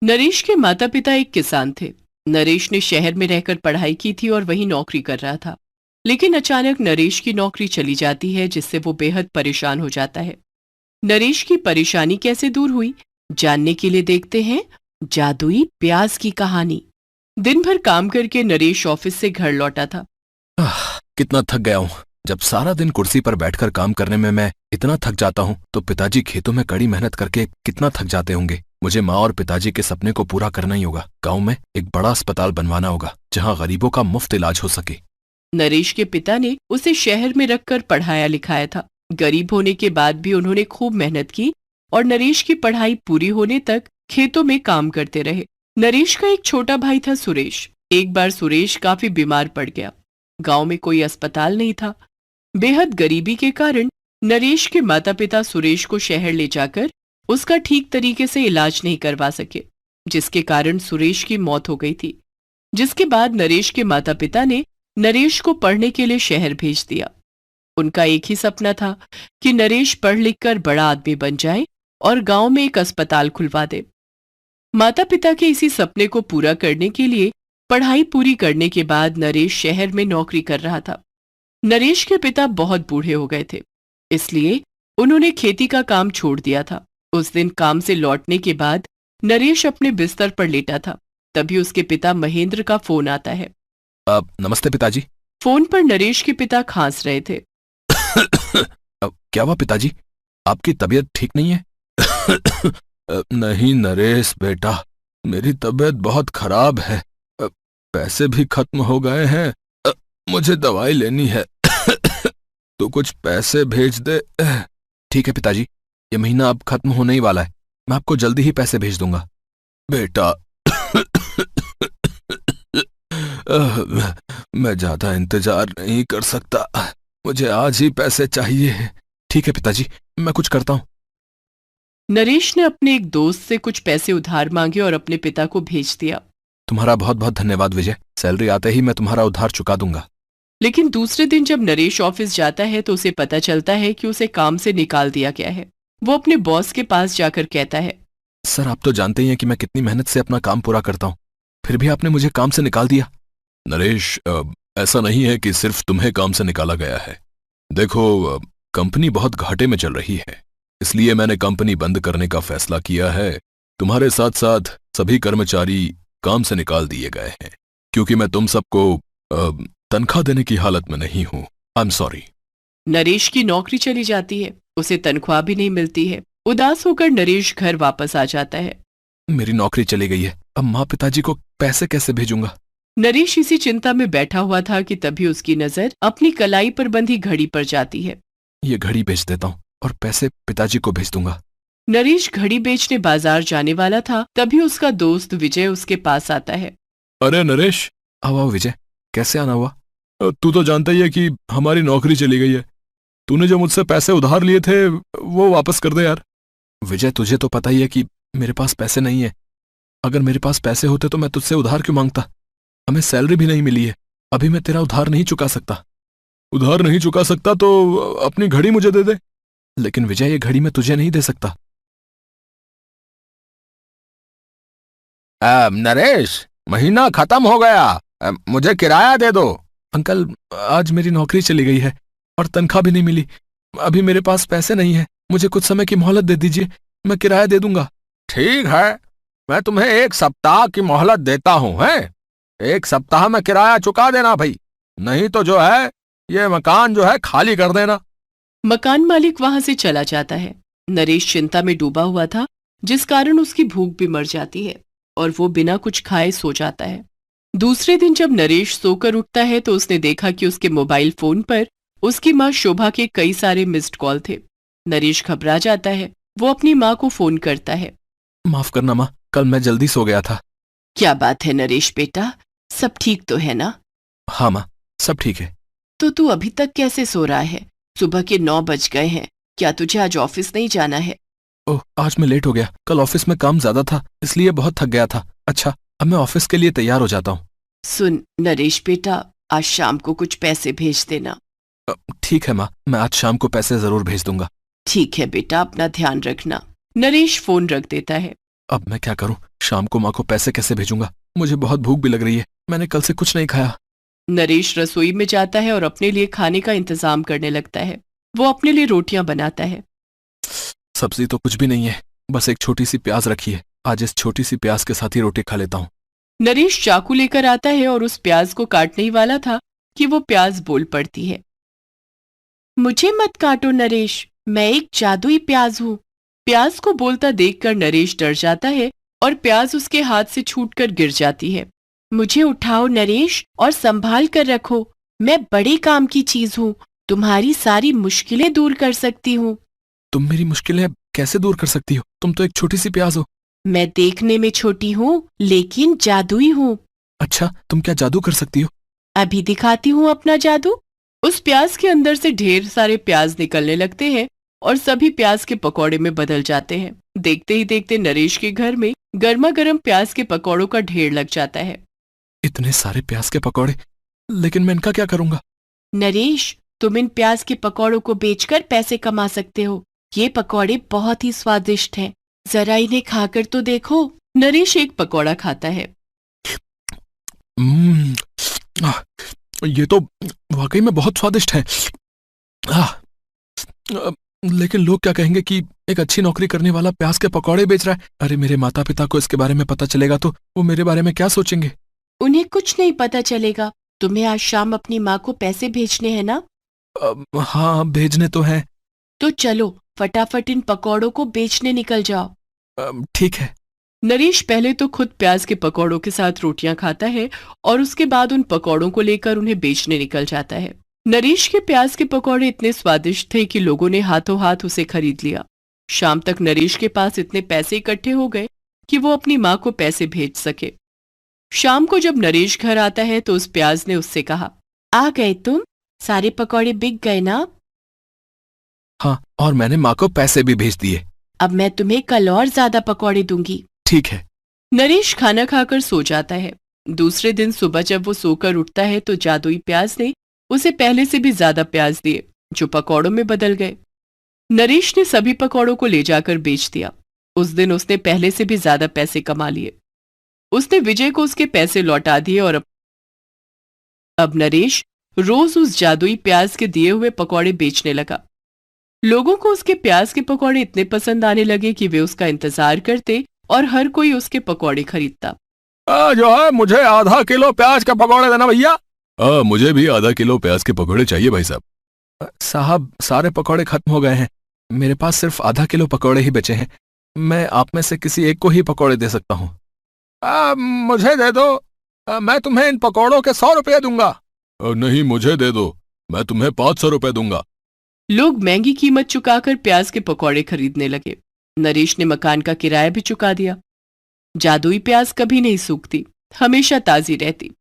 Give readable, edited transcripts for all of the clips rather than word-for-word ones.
नरेश के माता पिता एक किसान थे। नरेश ने शहर में रहकर पढ़ाई की थी और वहीं नौकरी कर रहा था। लेकिन अचानक नरेश की नौकरी चली जाती है, जिससे वो बेहद परेशान हो जाता है। नरेश की परेशानी कैसे दूर हुई, जानने के लिए देखते हैं जादुई प्याज की कहानी। दिन भर काम करके नरेश ऑफिस से घर लौटा था। कितना थक गया हूँ। जब सारा दिन कुर्सी पर बैठकर काम करने में मैं इतना थक जाता हूँ, तो पिताजी खेतों में कड़ी मेहनत करके कितना थक जाते होंगे। मुझे माँ और पिताजी के सपने को पूरा करना ही होगा। गांव में एक बड़ा अस्पताल बनवाना होगा, जहाँ गरीबों का मुफ्त इलाज हो सके। नरेश के पिता ने उसे शहर में रखकर पढ़ाया लिखाया था। गरीब होने के बाद भी उन्होंने खूब मेहनत की और नरेश की पढ़ाई पूरी होने तक खेतों में काम करते रहे। नरेश का एक छोटा भाई था सुरेश। एक बार सुरेश काफी बीमार पड़ गया। गांव में कोई अस्पताल नहीं था। बेहद गरीबी के कारण नरेश के माता पिता सुरेश को शहर ले जाकर उसका ठीक तरीके से इलाज नहीं करवा सके, जिसके कारण सुरेश की मौत हो गई थी। जिसके बाद नरेश के माता पिता ने नरेश को पढ़ने के लिए शहर भेज दिया। उनका एक ही सपना था कि नरेश पढ़ लिख कर बड़ा आदमी बन जाए और गांव में एक अस्पताल खुलवा दे। माता पिता के इसी सपने को पूरा करने के लिए पढ़ाई पूरी करने के बाद नरेश शहर में नौकरी कर रहा था। नरेश के पिता बहुत बूढ़े हो गए थे, इसलिए उन्होंने खेती का काम छोड़ दिया था। उस दिन काम से लौटने के बाद नरेश अपने बिस्तर पर लेटा था। तभी उसके पिता महेंद्र का फोन आता है। नमस्ते पिताजी। फोन पर नरेश के पिता खांस रहे थे। क्या हुआ पिताजी, आपकी तबीयत ठीक नहीं है? नहीं नरेश बेटा, मेरी तबीयत बहुत खराब है। पैसे भी खत्म हो गए हैं। मुझे दवाई लेनी है। तो कुछ पैसे भेज दे। ठीक है पिताजी, ये महीना अब खत्म होने ही वाला है। मैं आपको जल्दी ही पैसे भेज दूंगा। बेटा मैं ज्यादा इंतजार नहीं कर सकता। मुझे आज ही पैसे चाहिए। ठीक है पिताजी, मैं कुछ करता हूँ। नरेश ने अपने एक दोस्त से कुछ पैसे उधार मांगे और अपने पिता को भेज दिया। तुम्हारा बहुत बहुत धन्यवाद विजय। सैलरी आते ही मैं तुम्हारा उधार चुका दूंगा। लेकिन दूसरे दिन जब नरेश ऑफिस जाता है तो उसे पता चलता है कि उसे काम से निकाल दिया गया है। वो अपने बॉस के पास जाकर कहता है, सर आप तो जानते ही हैं कि मैं कितनी मेहनत से अपना काम पूरा करता हूँ, फिर भी आपने मुझे काम से निकाल दिया। नरेश, ऐसा नहीं है कि सिर्फ तुम्हें काम से निकाला गया है। देखो, कंपनी बहुत घाटे में चल रही है, इसलिए मैंने कंपनी बंद करने का फैसला किया है। तुम्हारे साथ साथ सभी कर्मचारी काम से निकाल दिए गए हैं, क्योंकि मैं तुम सबको तनख्वाह देने की हालत में नहीं हूं। I am sorry. नरेश की नौकरी चली जाती है, उसे तनख्वाह भी नहीं मिलती है। उदास होकर नरेश घर वापस आ जाता है। मेरी नौकरी चली गई है, अब माँ पिताजी को पैसे कैसे भेजूंगा? नरेश इसी चिंता में बैठा हुआ था कि तभी उसकी नजर अपनी कलाई पर बंधी घड़ी पर जाती है। ये घड़ी बेच देता हूँ और पैसे पिताजी को भेज दूंगा। नरेश घड़ी बेचने बाजार जाने वाला था, तभी उसका दोस्त विजय उसके पास आता है। अरे नरेश, आओ विजय, कैसे आना हुआ? तू तो जानता ही है कि हमारी नौकरी चली गई है। तूने जो मुझसे पैसे उधार लिए थे वो वापस कर दे यार। विजय, तुझे तो पता ही है कि मेरे पास पैसे नहीं है। अगर मेरे पास पैसे होते तो मैं तुझसे उधार क्यों मांगता? हमें सैलरी भी नहीं मिली है, अभी मैं तेरा उधार नहीं चुका सकता। उधार नहीं चुका सकता तो अपनी घड़ी मुझे दे दे। लेकिन विजय, ये घड़ी मैं तुझे नहीं दे सकता। नरेश, महीना खत्म हो गया, मुझे किराया दे दो। अंकल, आज मेरी नौकरी चली गई है और तनख्वाह भी नहीं मिली। अभी मेरे पास पैसे नहीं है, मुझे कुछ समय की मोहलत दे दीजिए, मैं किराया दे दूंगा। ठीक है, मैं तुम्हें 1 सप्ताह की मोहलत देता हूं। है 1 सप्ताह में किराया चुका देना भाई, नहीं तो जो है ये मकान जो है खाली कर देना। मकान मालिक वहां से चला जाता है। नरेश चिंता में डूबा हुआ था, जिस कारण उसकी भूख भी मर जाती है और वो बिना कुछ खाए सो जाता है। दूसरे दिन जब नरेश सोकर उठता है तो उसने देखा कि उसके मोबाइल फोन पर उसकी माँ शोभा के कई सारे मिस्ड कॉल थे। नरेश घबरा जाता है। वो अपनी माँ को फोन करता है। माफ करना माँ, कल मैं जल्दी सो गया था। क्या बात है नरेश बेटा, सब ठीक तो है ना? हाँ माँ, सब ठीक है। तो तू अभी तक कैसे सो रहा है? सुबह के 9 बज गए हैं। क्या तुझे आज ऑफिस नहीं जाना है? ओह, आज मैं लेट हो गया। कल ऑफिस में काम ज्यादा था, इसलिए बहुत थक गया था। अच्छा, अब मैं ऑफिस के लिए तैयार हो जाता हूँ। सुन नरेश बेटा, आज शाम को कुछ पैसे भेज देना। ठीक है माँ, मैं आज शाम को पैसे जरूर भेज दूंगा। ठीक है बेटा, अपना ध्यान रखना। नरेश फोन रख देता है। अब मैं क्या करूं? शाम को माँ को पैसे कैसे भेजूंगा? मुझे बहुत भूख भी लग रही है, मैंने कल से कुछ नहीं खाया। नरेश रसोई में जाता है और अपने लिए खाने का इंतजाम करने लगता है। वो अपने लिए रोटियां बनाता है। सब्जी तो कुछ भी नहीं है, बस एक छोटी सी प्याज रखी है। आज इस छोटी सी प्याज के साथ ही रोटी खा लेता हूँ। नरेश चाकू लेकर आता है और उस प्याज को काटने ही वाला था कि वो प्याज बोल पड़ती है। मुझे मत काटो नरेश, मैं एक जादुई प्याज हूँ। प्याज को बोलता देखकर नरेश डर जाता है और प्याज उसके हाथ से छूटकर गिर जाती है। मुझे उठाओ नरेश और संभाल कर रखो, मैं बड़े काम की चीज हूँ, तुम्हारी सारी मुश्किलें दूर कर सकती हूँ। तुम मेरी मुश्किलें कैसे दूर कर सकती हो? तुम तो एक छोटी सी प्याज हो। मैं देखने में छोटी हूँ लेकिन जादुई हूँ। अच्छा, तुम क्या जादू कर सकती हो? अभी दिखाती हूँ अपना जादू। उस प्याज के अंदर से ढेर सारे प्याज निकलने लगते हैं और सभी प्याज के पकौड़े में बदल जाते हैं। देखते ही देखते नरेश के घर में गर्मा गर्म प्याज के पकौड़ों का ढेर लग जाता है। इतने सारे प्याज के पकौड़े, लेकिन मैं इनका क्या करूंगा? नरेश, तुम इन प्याज के पकौड़ों को बेचकर पैसे कमा सकते हो। ये पकौड़े बहुत ही स्वादिष्ट हैं, जरा इन्हें खाकर तो देखो। नरेश एक पकौड़ा खाता है। हम्म, आह, ये तो वाकई में बहुत स्वादिष्ट है। आह, अ, लेकिन लोग क्या कहेंगे कि एक अच्छी नौकरी करने वाला प्याज के पकौड़े बेच रहा है। अरे मेरे माता पिता को इसके बारे में पता चलेगा तो वो मेरे बारे में क्या सोचेंगे? उन्हें कुछ नहीं पता चलेगा। तुम्हें आज शाम अपनी माँ को पैसे भेजने हैं ना? हाँ, भेजने तो हैं। तो चलो फटाफट इन पकौड़ों को बेचने निकल जाओ। ठीक है। नरेश पहले तो खुद प्याज के पकौड़ों के साथ रोटियां खाता है और उसके बाद उन पकौड़ों को लेकर उन्हें बेचने निकल जाता है। नरेश के प्याज के पकौड़े इतने स्वादिष्ट थे कि लोगों ने हाथों हाथ उसे खरीद लिया। शाम तक नरेश के पास इतने पैसे इकट्ठे हो गए कि वो अपनी माँ को पैसे भेज सके। शाम को जब नरेश घर आता है तो उस प्याज ने उससे कहा, आ गए तुम? सारे पकौड़े बिक गए ना? हाँ, और मैंने माँ को पैसे भी भेज दिए। अब मैं तुम्हें कल और ज्यादा पकौड़े दूंगी। ठीक है। नरेश खाना खाकर सो जाता है। दूसरे दिन सुबह जब वो सोकर उठता है तो जादुई प्याज ने उसे पहले से भी ज्यादा प्याज दिए, जो पकौड़ों में बदल गए। नरेश ने सभी पकौड़ों को ले जाकर बेच दिया। उस दिन उसने पहले से भी ज्यादा पैसे कमा लिए। उसने विजय को उसके पैसे लौटा दिए और अब नरेश रोज उस जादुई प्याज के दिए हुए पकौड़े बेचने लगा। लोगों को उसके प्याज के पकौड़े इतने पसंद आने लगे कि वे उसका इंतजार करते और हर कोई उसके पकौड़े खरीदता। जो है मुझे आधा किलो प्याज के पकौड़े देना भैया। मुझे भी आधा किलो प्याज के पकौड़े चाहिए भाई साहब। साहब, सारे पकौड़े खत्म हो गए हैं, मेरे पास सिर्फ आधा किलो पकौड़े ही बचे हैं। मैं आप में से किसी एक को ही पकौड़े दे सकता हूँ। मुझे दे दो, मैं तुम्हें इन पकौड़ों के 100 रुपये दूंगा। नहीं, मुझे दे दो, मैं तुम्हें 500 रुपये दूंगा। लोग महंगी कीमत चुकाकर प्याज के पकौड़े खरीदने लगे। नरेश ने मकान का किराया भी चुका दिया। जादुई प्याज कभी नहीं सूखती, हमेशा ताजी रहती।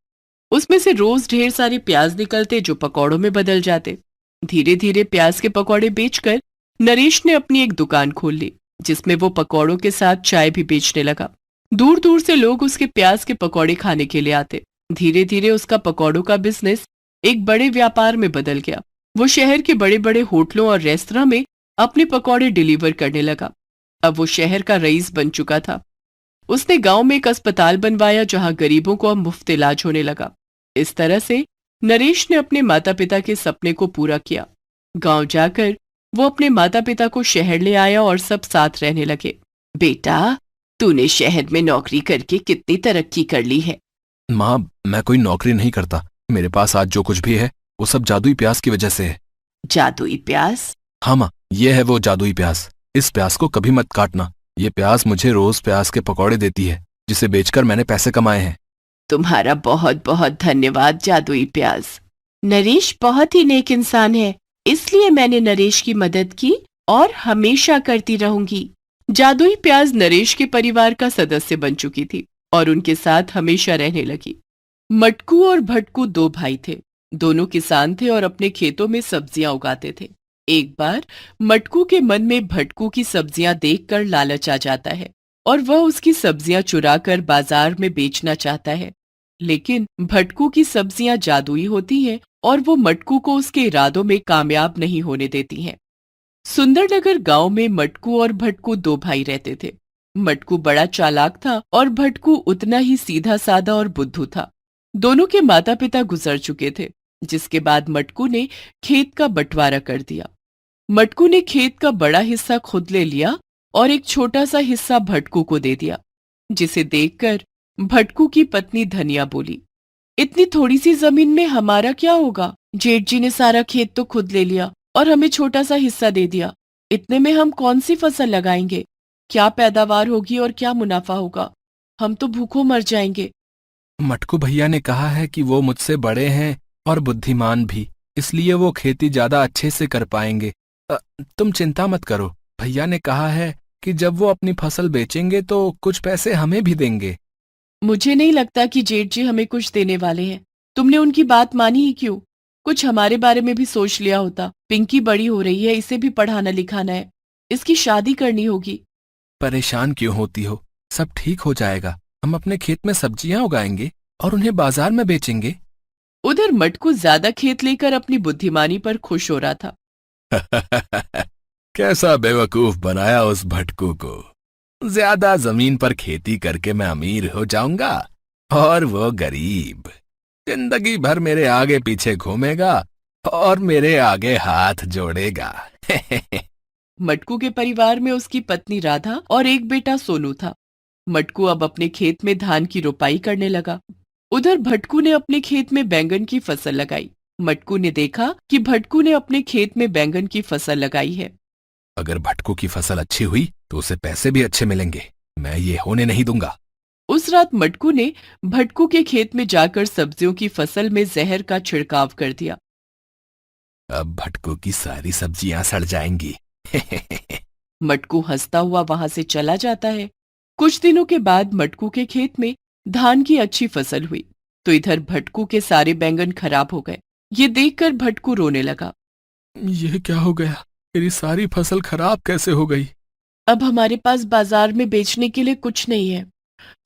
उसमें से रोज ढेर सारे प्याज निकलते जो पकौड़ों में बदल जाते। धीरे धीरे प्याज के पकौड़े बेचकर नरेश ने अपनी एक दुकान खोल ली, जिसमें वो पकौड़ों के साथ चाय भी बेचने लगा। दूर दूर से लोग उसके प्याज के पकौड़े खाने के लिए आते। धीरे धीरे उसका पकौड़ों का बिजनेस एक बड़े व्यापार में बदल गया। वो शहर के बड़े बड़े होटलों और रेस्तरां में अपने पकौड़े डिलीवर करने लगा। अब वो शहर का रईस बन चुका था। उसने गांव में एक अस्पताल बनवाया जहां गरीबों को अब मुफ्त इलाज होने लगा। इस तरह से नरेश ने अपने माता पिता के सपने को पूरा किया। गांव जाकर वो अपने माता पिता को शहर ले आया और सब साथ रहने लगे। बेटा, तूने शहर में नौकरी करके कितनी तरक्की कर ली है। माँ, मैं कोई नौकरी नहीं करता, मेरे पास आज जो कुछ भी है वो सब जादुई प्याज की वजह से है। जादुई प्याज? हाँ माँ, ये है वो जादुई प्याज। इस प्याज को कभी मत काटना। ये प्याज मुझे रोज प्याज के पकौड़े देती है, जिसे बेचकर मैंने पैसे कमाए हैं। तुम्हारा बहुत बहुत धन्यवाद जादुई प्याज। नरेश बहुत ही नेक इंसान है, इसलिए मैंने नरेश की मदद की और हमेशा करती रहूंगी। जादुई प्याज नरेश के परिवार का सदस्य बन चुकी थी और उनके साथ हमेशा रहने लगी। मटकू और भटकू दो भाई थे। दोनों किसान थे और अपने खेतों में सब्जियां उगाते थे। एक बार मटकू के मन में भटकू की सब्जियां देखकर लालच आ जाता है और वह उसकी सब्जियां चुराकर बाजार में बेचना चाहता है। लेकिन भटकू की सब्जियां जादुई होती हैं और वो मटकू को उसके इरादों में कामयाब नहीं होने देती हैं। सुंदरनगर गांव में मटकू और भटकू दो भाई रहते थे। मटकू बड़ा चालाक था और भटकू उतना ही सीधा साधा और बुद्धू था। दोनों के माता पिता गुजर चुके थे, जिसके बाद मटकू ने खेत का बंटवारा कर दिया। मटकू ने खेत का बड़ा हिस्सा खुद ले लिया और एक छोटा सा हिस्सा भटकू को दे दिया, जिसे देखकर भटकू की पत्नी धनिया बोली, इतनी थोड़ी सी जमीन में हमारा क्या होगा? जेठ जी ने सारा खेत तो खुद ले लिया और हमें छोटा सा हिस्सा दे दिया। इतने में हम कौन सी फसल लगाएंगे? क्या पैदावार होगी और क्या मुनाफा होगा? हम तो भूखों मर जाएंगे। मटकू भैया ने कहा है कि वो मुझसे बड़े हैं और बुद्धिमान भी, इसलिए वो खेती ज्यादा अच्छे से कर पाएंगे। तुम चिंता मत करो, भैया ने कहा है कि जब वो अपनी फसल बेचेंगे तो कुछ पैसे हमें भी देंगे। मुझे नहीं लगता कि जेठ जी हमें कुछ देने वाले हैं। तुमने उनकी बात मानी ही क्यों? कुछ हमारे बारे में भी सोच लिया होता। पिंकी बड़ी हो रही है, इसे भी पढ़ाना लिखाना है, इसकी शादी करनी होगी। परेशान क्यों होती हो? सब ठीक हो जाएगा। हम अपने खेत में सब्जियां उगाएंगे और उन्हें बाजार में बेचेंगे। उधर मटकू ज्यादा खेत लेकर अपनी बुद्धिमानी पर खुश हो रहा था। कैसा बेवकूफ बनाया उस भटकू को। ज्यादा जमीन पर खेती करके मैं अमीर हो जाऊंगा और वो गरीब। जिंदगी भर मेरे आगे पीछे घूमेगा और मेरे आगे हाथ जोड़ेगा। मटकू के परिवार में उसकी पत्नी राधा और एक बेटा सोनू था। मटकू अब अपने खेत में धान की रोपाई करने लगा। उधर भटकू ने अपने खेत में बैंगन की फसल लगाई। मटकू ने देखा कि भटकू ने अपने खेत में बैंगन की फसल लगाई है। अगर भटकू की फसल अच्छी हुई तो उसे पैसे भी अच्छे मिलेंगे। मैं ये होने नहीं दूंगा। उस रात मटकू ने भटकू के खेत में जाकर सब्जियों की फसल में जहर का छिड़काव कर दिया। अब भटकू की सारी सब्जियां सड़ जाएंगी। मटकू हंसता हुआ वहां से चला जाता है। कुछ दिनों के बाद मटकू के खेत में धान की अच्छी फसल हुई, तो इधर भटकू के सारे बैंगन खराब हो गए। ये देखकर भटकू रोने लगा। ये क्या हो गया? मेरी सारी फसल खराब कैसे हो गई? अब हमारे पास बाजार में बेचने के लिए कुछ नहीं है।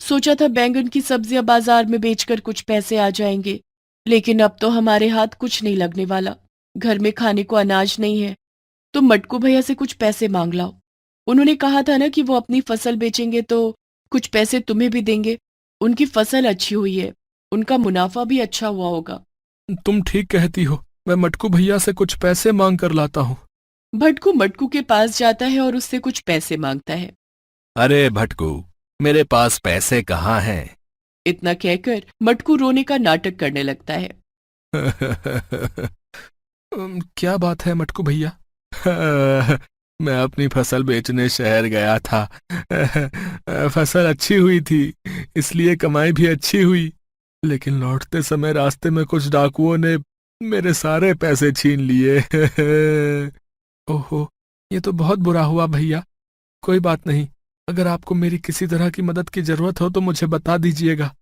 सोचा था बैंगन की सब्जियां बाजार में बेचकर कुछ पैसे आ जाएंगे, लेकिन अब तो हमारे हाथ कुछ नहीं लगने वाला। घर में खाने को अनाज नहीं है, तो मटकू भैया से कुछ पैसे मांग लाओ। उन्होंने कहा था ना कि वो अपनी फसल बेचेंगे तो कुछ पैसे तुम्हें भी देंगे। उनकी फसल अच्छी हुई है, उनका मुनाफा भी अच्छा हुआ होगा। तुम ठीक कहती हो, मैं मटकू भैया से कुछ पैसे मांग कर लाता हूँ। भटकू मटकू के पास जाता है और उससे कुछ पैसे मांगता है। अरे भटकू, मेरे पास पैसे कहाँ हैं? इतना कहकर मटकू रोने का नाटक करने लगता है। क्या बात है मटकू भैया? मैं अपनी फसल बेचने शहर गया था। फसल अच्छी हुई थी, इसलिए कमाई भी अच्छी हुई, लेकिन लौटते समय रास्ते में कुछ डाकुओं ने मेरे सारे पैसे छीन लिए। ओहो, ये तो बहुत बुरा हुआ भैया। कोई बात नहीं, अगर आपको मेरी किसी तरह की मदद की जरूरत हो तो मुझे बता दीजिएगा।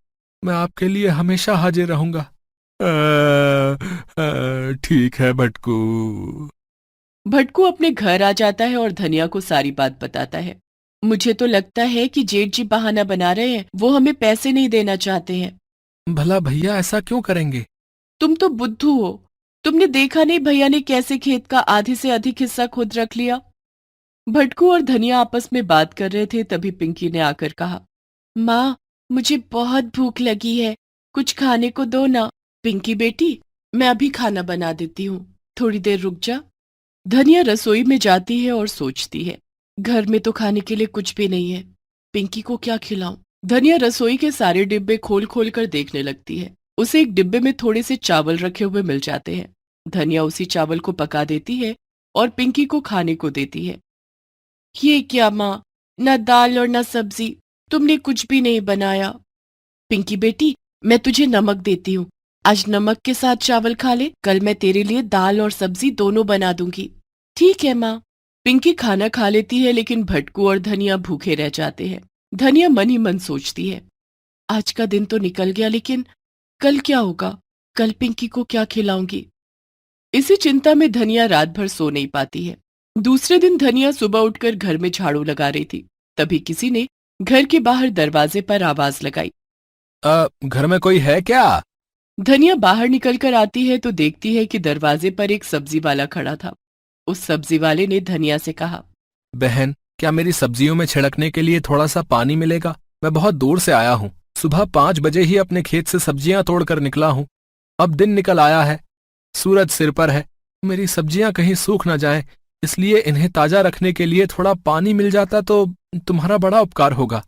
मैं आपके लिए हमेशा हाजिर रहूंगा। ठीक है भटकू। भटकू अपने घर आ जाता है और धनिया को सारी बात बताता है। मुझे तो लगता है कि जेठ जी बहाना बना रहे हैं, वो हमें पैसे नहीं देना चाहते हैं। भला भैया ऐसा क्यों करेंगे? तुम तो बुद्धू हो। तुमने देखा नहीं भैया ने कैसे खेत का आधे से अधिक हिस्सा खुद रख लिया। भटकू और धनिया आपस में बात कर रहे थे, तभी पिंकी ने आकर कहा, माँ, मुझे बहुत भूख लगी है, कुछ खाने को दो ना। पिंकी बेटी, मैं अभी खाना बना देती हूँ, थोड़ी देर रुक जा। धनिया रसोई में जाती है और सोचती है, घर में तो खाने के लिए कुछ भी नहीं है, पिंकी को क्या खिलाऊं। धनिया रसोई के सारे डिब्बे खोल खोल कर देखने लगती है। उसे एक डिब्बे में थोड़े से चावल रखे हुए मिल जाते हैं। धनिया उसी चावल को पका देती है और पिंकी को खाने को देती है। ये क्या माँ, न दाल और न सब्जी, तुमने कुछ भी नहीं बनाया। पिंकी बेटी, मैं तुझे नमक देती हूँ, आज नमक के साथ चावल खा ले, कल मैं तेरे लिए दाल और सब्जी दोनों बना दूंगी। ठीक है माँ। पिंकी खाना खा लेती है, लेकिन भटकू और धनिया भूखे रह जाते हैं। धनिया मन ही मन सोचती है, आज का दिन तो निकल गया, लेकिन कल क्या होगा? कल पिंकी को क्या खिलाऊंगी? इसी चिंता में धनिया रात भर सो नहीं पाती है। दूसरे दिन धनिया सुबह उठकर घर में झाड़ू लगा रही थी, तभी किसी ने घर के बाहर दरवाजे पर आवाज लगाई। घर में कोई है क्या? धनिया बाहर निकलकर आती है तो देखती है कि दरवाजे पर एक सब्जी वाला खड़ा था। उस सब्जी वाले ने धनिया से कहा, बहन, क्या मेरी सब्जियों में छिड़कने के लिए थोड़ा सा पानी मिलेगा? मैं बहुत दूर से आया हूँ। सुबह 5 बजे ही अपने खेत से सब्जियां तोड़कर निकला हूँ। अब दिन निकल आया है, सूरज सिर पर है। मेरी सब्जियां कहीं सूख न जाएं, इसलिए इन्हें ताजा रखने के लिए थोड़ा पानी मिल जाता तो तुम्हारा बड़ा उपकार होगा।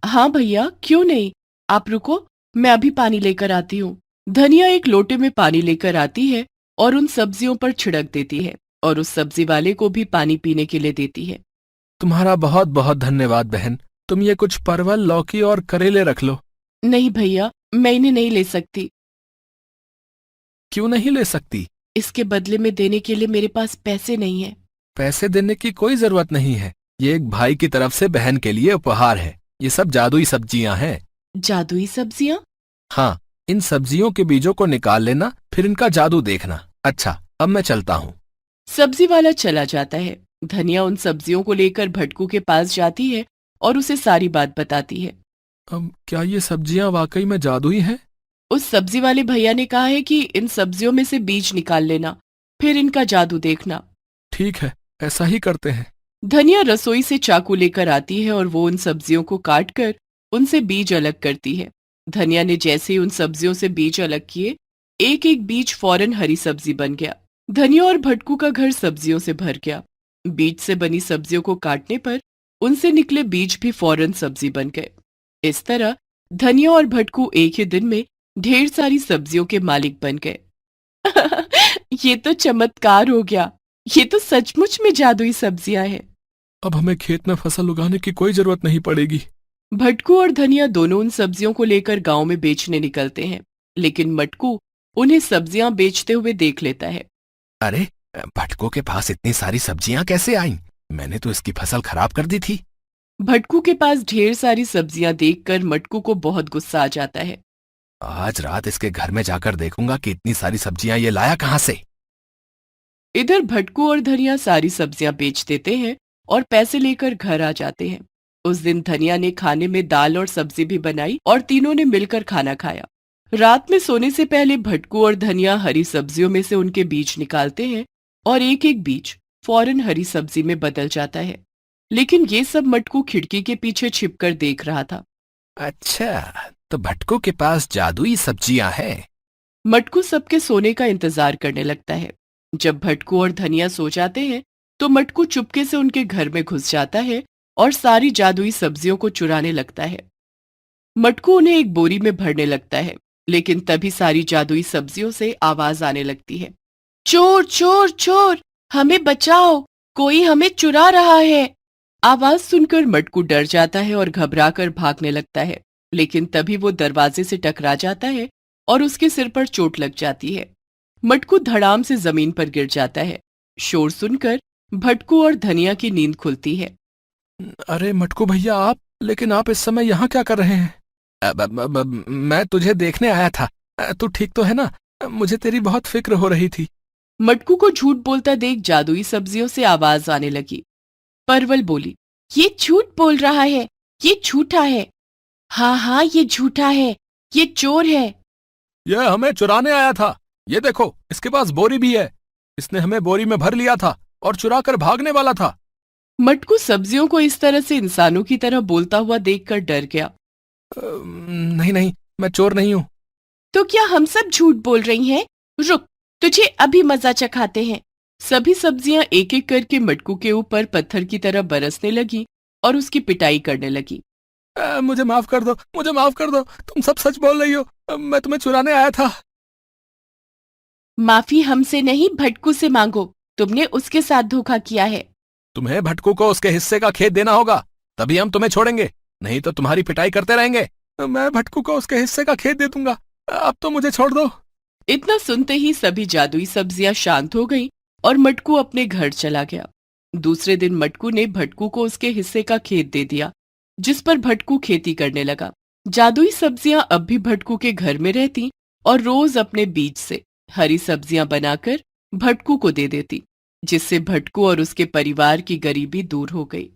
हाँ भैया, क्यों नहीं, आप रुको, मैं अभी पानी लेकर आती हूँ। धनिया एक लोटे में पानी लेकर आती है और उन सब्जियों पर छिड़क देती है और उस सब्जी वाले को भी पानी पीने के लिए देती है। तुम्हारा बहुत बहुत धन्यवाद बहन। तुम ये कुछ परवल, लौकी और करेले रख लो। नहीं भैया, मैं इन्हें नहीं ले सकती। क्यों नहीं ले सकती? इसके बदले में देने के लिए मेरे पास पैसे नहीं है। पैसे देने की कोई जरूरत नहीं है। ये एक भाई की तरफ से बहन के लिए उपहार है। ये सब जादुई सब्जियां हैं। जादुई सब्जियां? हाँ, इन सब्जियों के बीजों को निकाल लेना, फिर इनका जादू देखना। अच्छा, अब मैं चलता हूँ। सब्जी वाला चला जाता है। धनिया उन सब्जियों को लेकर भटकू के पास जाती है और उसे सारी बात बताती है। अब क्या ये सब्जियां वाकई में जादुई हैं? उस सब्जी वाले भैया ने कहा है कि इन सब्जियों में से बीज निकाल लेना, फिर इनका जादू देखना। ठीक है, ऐसा ही करते हैं। धनिया रसोई से चाकू लेकर आती है और वो उन सब्जियों को काट कर उनसे बीज अलग करती है। धनिया ने जैसे ही उन सब्जियों से बीज अलग किए, एक एक बीज फौरन हरी सब्जी बन गया। धनिया और भटकू का घर सब्जियों से भर गया। बीज से बनी सब्जियों को काटने पर उनसे निकले बीज भी फौरन सब्जी बन गए। इस तरह धनिया और भटकू एक ही दिन में ढेर सारी सब्जियों के मालिक बन गए। ये तो चमत्कार हो गया। ये तो सचमुच में जादुई सब्जियां हैं। अब हमें खेत में फसल उगाने की कोई जरूरत नहीं पड़ेगी। भटकू और धनिया दोनों उन सब्जियों को लेकर गांव में बेचने निकलते हैं, लेकिन मटकू उन्हें सब्जियां बेचते हुए देख लेता है। अरे, भटको के पास इतनी सारी सब्जियां कैसे आईं? मैंने तो इसकी फसल खराब कर दी थी। भटकू के पास ढेर सारी सब्जियां देखकर मटकू को बहुत गुस्सा आ जाता है। आज रात इसके घर में जाकर देखूंगा कि इतनी सारी सब्जियां ये लाया कहां से। इधर भटकू और धनिया सारी सब्जियां बेच देते हैं और पैसे लेकर घर आ जाते हैं। उस दिन धनिया ने खाने में दाल और सब्जी भी बनाई और तीनों ने मिलकर खाना खाया। रात में सोने से पहले भटकू और धनिया हरी सब्जियों में से उनके बीज निकालते हैं और एक एक बीज फौरन हरी सब्जी में बदल जाता है। लेकिन ये सब मटकू खिड़की के पीछे छिपकर देख रहा था। अच्छा, तो भटको के पास जादुई सब्जियां हैं। मटकू सबके सोने का इंतजार करने लगता है। जब भटकू और धनिया सो जाते हैं तो मटकू चुपके से उनके घर में घुस जाता है और सारी जादुई सब्जियों को चुराने लगता है। मटकू उन्हें एक बोरी में भरने लगता है, लेकिन तभी सारी जादुई सब्जियों से आवाज आने लगती है। चोर चोर चोर, हमें बचाओ, कोई हमें चुरा रहा है। आवाज सुनकर मटकू डर जाता है और घबराकर भागने लगता है, लेकिन तभी वो दरवाजे से टकरा जाता है और उसके सिर पर चोट लग जाती है। मटकू धड़ाम से जमीन पर गिर जाता है। शोर सुनकर भटकू और धनिया की नींद खुलती है। अरे मटकू भैया, लेकिन आप इस समय यहाँ क्या कर रहे हैं? मैं तुझे देखने आया था। तू ठीक तो है ना? मुझे तेरी बहुत फिक्र हो रही थी। मटकू को झूठ बोलता देख जादुई सब्जियों से आवाज आने लगी। परवल बोली, ये झूठ बोल रहा है, ये झूठा है। हाँ हाँ, ये झूठा है, ये चोर है। यह हमें चुराने आया था। ये देखो, इसके पास बोरी भी है। इसने हमें बोरी में भर लिया था और चुरा कर भागने वाला था। मटकू सब्जियों को इस तरह से इंसानों की तरह बोलता हुआ देखकर डर गया। नहीं नहीं, मैं चोर नहीं हूँ। तो क्या हम सब झूठ बोल रही हैं? रुक, तुझे अभी मजा चखाते हैं। सभी सब्जियां एक एक करके मटकू के ऊपर पत्थर की तरह बरसने लगी और उसकी पिटाई करने लगी। मुझे माफ कर दो, मुझे माफ कर दो। तुम सब सच बोल रही हो। मैं तुम्हें चुराने आया था। माफी हमसे नहीं, भटकू से मांगो। तुमने उसके साथ धोखा किया है। तुम्हें भटकू को उसके हिस्से का खेत देना होगा, तभी हम तुम्हें छोड़ेंगे, नहीं तो तुम्हारी पिटाई करते रहेंगे। मैं भटकू को उसके हिस्से का खेत दे दूंगा। अब तो मुझे छोड़ दो। इतना सुनते ही सभी जादुई सब्जियां शांत हो गईं और मटकू अपने घर चला गया। दूसरे दिन मटकू ने भटकू को उसके हिस्से का खेत दे दिया, जिस पर भटकू खेती करने लगा। जादुई सब्जियां अब भी भटकू के घर में रहती और रोज अपने बीज से हरी सब्जियां बनाकर भटकू को दे देती, जिससे भटकू और उसके परिवार की गरीबी दूर हो गई।